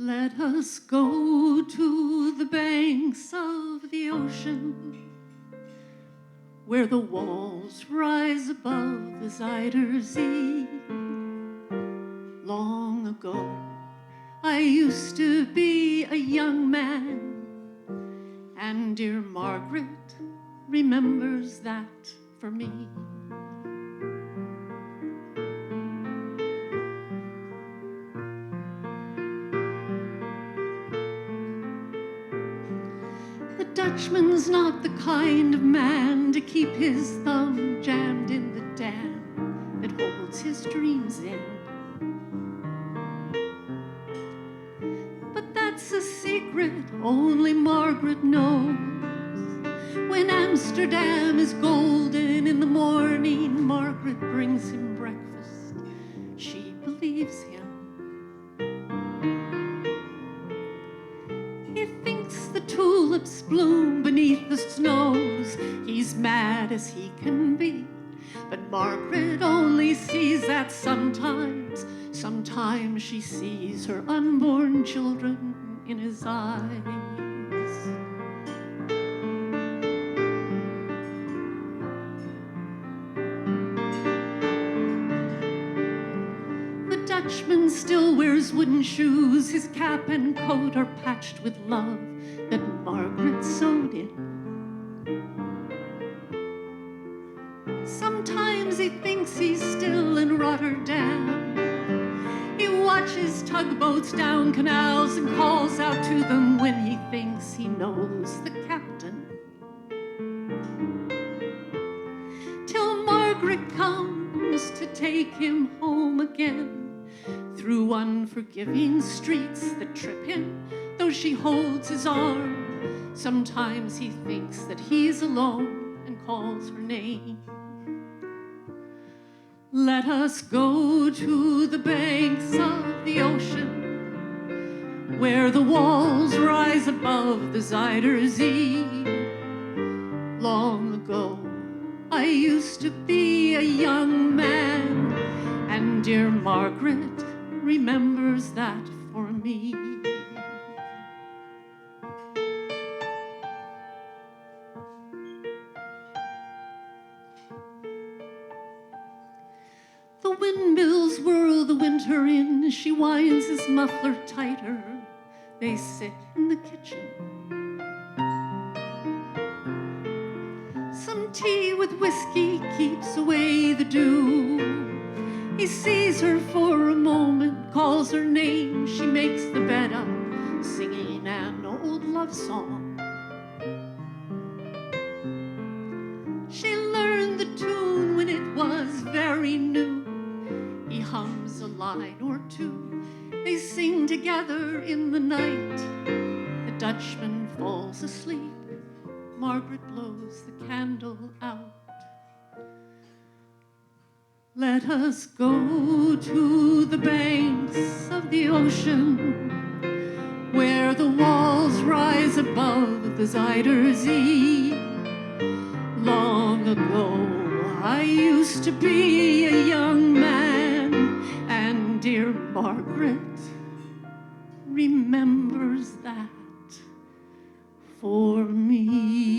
Let us go to the banks of the ocean, where the walls rise above the Zuyder Zee. Long ago, I used to be a young man, and dear Margaret remembers that for me. The Dutchman's not the kind of man to keep his thumb jammed in the dam that holds his dreams in. But that's a secret only Margaret knows. When Amsterdam is golden in the morning, Margaret brings him breakfast. She believes him. He thinks the tulips bloom beneath the snows. He's mad as he can be, but Margaret only sees that sometimes. Sometimes she sees her unborn children in his eyes. The Dutchman still wears wooden shoes. His cap and coat are patched with love that Margaret sewed in. Sometimes he thinks he's still in Rotterdam. He watches tugboats down canals and calls out to them when he thinks he knows the captain. Till Margaret comes to take him home again, through unforgiving streets that trip him, though she holds his arm. Sometimes he thinks that he's alone and calls her name. Let us go to the banks of the ocean, where the walls rise above the Zuyder Zee. Long ago, I used to be a young man, and dear Margaret remembers that for me. The windmills whirl the winter in. She winds his muffler tighter. They sit in the kitchen. Some tea with whiskey keeps away the dew. He sees her for a moment, calls her name. She makes the bed up, singing an old love song. She learned the tune when it was very new. He hums a line or two. They sing together in the night. The Dutchman falls asleep. Margaret blows the candle out. Let us go to the banks of the ocean, where the walls rise above the Zuyder Zee. Long ago, I used to be a young man, and dear Margaret remembers that for me.